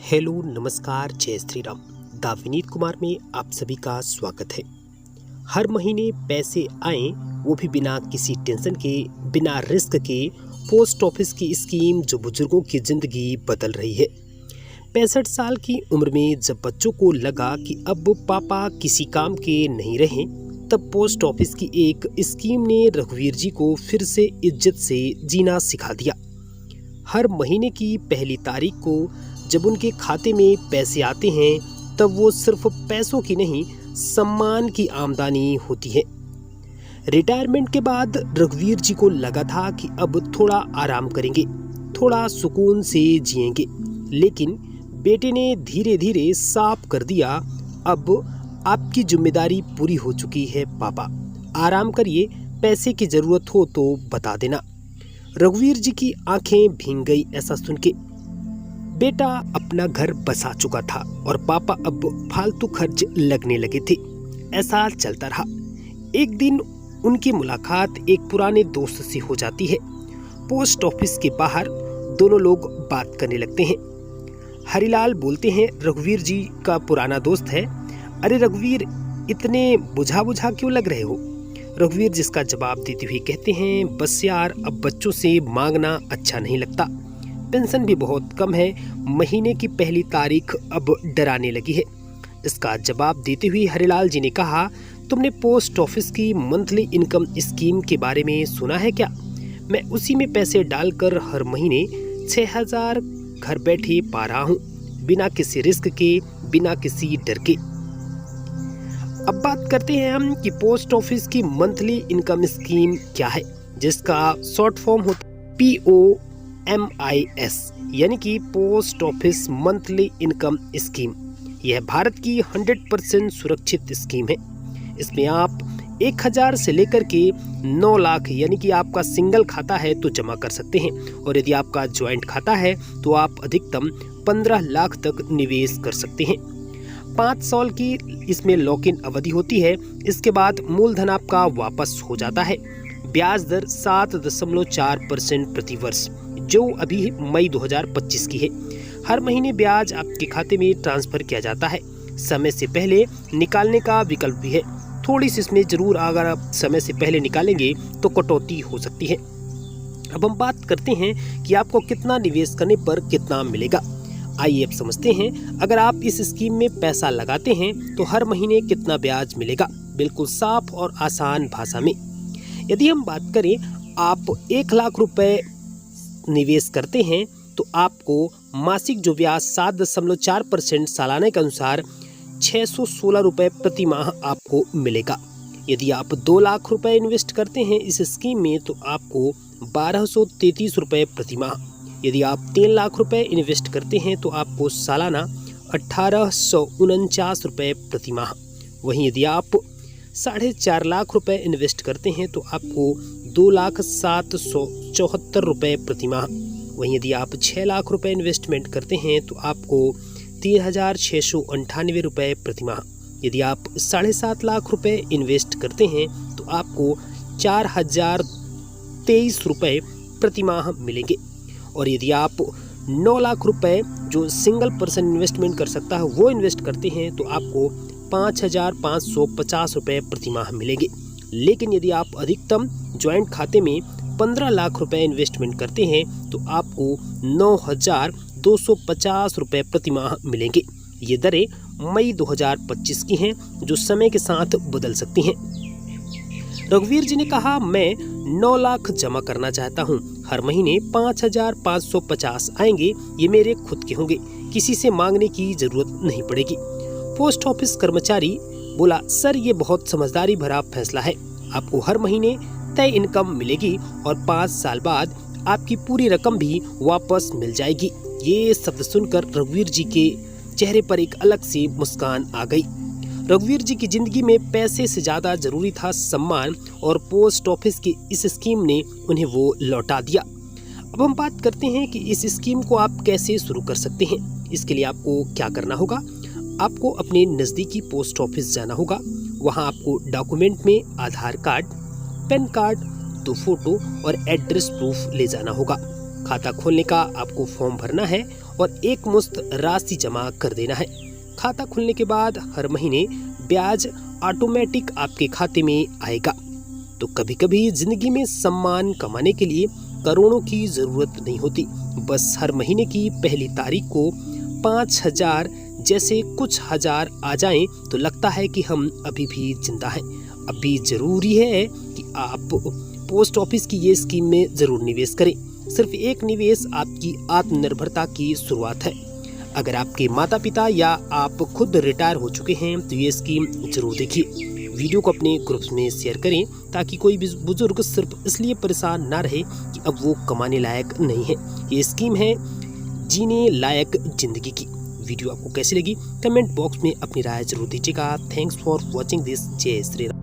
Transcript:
Hello नमस्कार जय Shri Ram. The Vineet Kumar में आप सभी का स्वागत है। हर महीने पैसे आए वो भी बिना किसी टेंशन के, बिना रिस्क के। पोस्ट ऑफिस की स्कीम जो बुजुर्गों की जिंदगी बदल रही है। 65 साल की उम्र में जब बच्चों को लगा कि अब पापा किसी काम के नहीं रहे, तब पोस्ट ऑफिस की एक स्कीम ने रघुवीर जी को फिर से इज्जत से जीना सिखा दिया। हर महीने की पहली तारीख को जब उनके खाते में पैसे आते हैं, तब वो सिर्फ पैसों की नहीं, सम्मान की आमदनी होती है। रिटायरमेंट के बाद रघुवीर जी को लगा था कि अब थोड़ा आराम करेंगे, थोड़ा सुकून से जिएंगे, लेकिन बेटे ने धीरे धीरे साफ कर दिया, अब आपकी जिम्मेदारी पूरी हो चुकी है पापा, आराम करिए, पैसे की जरूरत हो तो बता देना। रघुवीर जी की आंखें भीग गई ऐसा सुन के। बेटा अपना घर बसा चुका था और पापा अब फालतू खर्च लगने लगे थे। ऐसा चलता रहा। एक दिन उनकी मुलाकात एक पुराने दोस्त से हो जाती है। पोस्ट ऑफिस के बाहर दोनों लोग बात करने लगते हैं। हरिलाल बोलते हैं, रघुवीर जी का पुराना दोस्त है। अरे रघुवीर, इतने बुझा बुझा क्यों लग रहे हो? रघुवीर जिसका जवाब देते हुए कहते हैं, बस यार, अब बच्चों से मांगना अच्छा नहीं लगता, पेंशन भी बहुत कम है, महीने की पहली तारीख अब डराने लगी है। इसका जवाब देते हुए हरिलाल जी ने कहा, तुमने पोस्ट ऑफिस की मंथली इनकम स्कीम के बारे में सुना है क्या? मैं उसी में पैसे डालकर हर महीने 6000 घर बैठे पा रहा हूँ, बिना किसी रिस्क के, बिना किसी डर के। अब बात करते हैं हम कि पोस्ट ऑफिस की मंथली इनकम स्कीम क्या है, जिसका शॉर्ट फॉर्म होता है POMIS, यानी कि post office monthly income scheme. यह भारत की 100% सुरक्षित स्कीम है। इसमें आप 1000 से लेकर के 9 लाख, यानी कि आपका सिंगल खाता है तो जमा कर सकते हैं, और यदि आपका ज्वाइंट खाता है तो आप अधिकतम 15 लाख तक निवेश कर सकते हैं। 5 साल की इसमें लॉक इन अवधि होती है। इसके बाद मूलधन आपका वापस हो जाता है। ब्याज दर 7.4% प्रति वर्ष, जो अभी मई 2025 की है। हर महीने ब्याज आपके खाते में ट्रांसफर किया जाता है। समय से पहले निकालने का विकल्प भी है। थोड़ी सी इसमें जरूर, अगर आप समय से पहले निकालेंगे तो कटौती हो सकती है। अब हम बात करते हैं कि आपको कितना निवेश करने पर कितना मिलेगा। आइए अब समझते हैं, अगर आप इस स्कीम में पैसा लगाते हैं तो हर महीने कितना ब्याज मिलेगा, बिल्कुल साफ और आसान भाषा में। यदि हम बात करें, आप 1 लाख रुपए निवेश करते हैं तो आपको मासिक जो ब्याज 7.4% सालाना के अनुसार 616 रुपए प्रति माह आपको मिलेगा। यदि आप 2 लाख रुपए इन्वेस्ट करते हैं इस स्कीम में तो आपको 1233 रुपए प्रति माह। यदि आप 3 लाख रुपए इन्वेस्ट करते हैं तो आपको सालाना 1849 रुपए प्रति माह। वहीं यदि आप 4.5 लाख रुपए इन्वेस्ट करते हैं तो आपको 2,0774 रुपए प्रति माह। वहीं यदि आप 6 लाख रुपए इन्वेस्टमेंट करते हैं तो आपको 3,698 रुपए प्रति माह। यदि आप 7.5 लाख रुपए इन्वेस्ट करते हैं तो आपको 4,023 रुपए प्रति माह मिलेंगे। और यदि आप 9 लाख रुपए जो सिंगल पर्सन इन्वेस्टमेंट कर सकता है वो इन्वेस्ट करते हैं तो आपको 5,550 रुपए प्रति माह मिलेंगे। लेकिन यदि आप अधिकतम ज्वाइंट खाते में 15 लाख रुपए इन्वेस्टमेंट करते हैं तो आपको 9,250 रुपए प्रति माह मिलेंगे। ये दरें मई 2025 की हैं, जो समय के साथ बदल सकती हैं। रघुवीर जी ने कहा, मैं 9 लाख जमा करना चाहता हूँ, हर महीने 5,550 आएंगे, ये मेरे खुद के होंगे, किसी से मांगने की जरूरत नहीं पड़ेगी। पोस्ट ऑफिस कर्मचारी बोला, सर ये बहुत समझदारी भरा फैसला है, आपको हर महीने तय इनकम मिलेगी और 5 साल बाद आपकी पूरी रकम भी वापस मिल जाएगी। ये शब्द सुनकर रघुवीर जी के चेहरे पर एक अलग सी मुस्कान आ गई। रघुवीर जी की जिंदगी में पैसे से ज्यादा जरूरी था सम्मान, और पोस्ट ऑफिस की इस स्कीम ने उन्हें वो लौटा दिया। अब हम बात करते हैं कि इस स्कीम को आप कैसे शुरू कर सकते हैं। इसके लिए आपको क्या करना होगा? आपको अपने नज़दीकी पोस्ट ऑफिस जाना होगा। वहां आपको डॉक्यूमेंट में आधार कार्ड, पैन कार्ड, 2 फोटो और एड्रेस प्रूफ ले जाना होगा। खाता खोलने का आपको फॉर्म भरना है और एक मुश्त राशि जमा कर देना है। खाता खुलने के बाद हर महीने ब्याज ऑटोमेटिक आपके खाते में आएगा। तो कभी कभी जिंदगी में सम्मान कमाने के लिए करोड़ों की जरूरत नहीं होती, बस हर महीने की पहली तारीख को 5,000 जैसे कुछ हजार आ जाएं तो लगता है कि हम अभी भी जिंदा हैं। अभी जरूरी है कि आप पोस्ट ऑफिस की ये स्कीम में जरूर निवेश करें। सिर्फ एक निवेश आपकी आत्मनिर्भरता की शुरुआत है। अगर आपके माता पिता या आप खुद रिटायर हो चुके हैं तो ये स्कीम जरूर देखिए। वीडियो को अपने ग्रुप्स में शेयर करें ताकि कोई भी बुजुर्ग सिर्फ इसलिए परेशान ना रहे कि अब वो कमाने लायक नहीं है। ये स्कीम है जीने लायक जिंदगी की। वीडियो आपको कैसी लगी कमेंट बॉक्स में अपनी राय जरूर दीजिएगा। Thanks for watching this. जय श्री राम।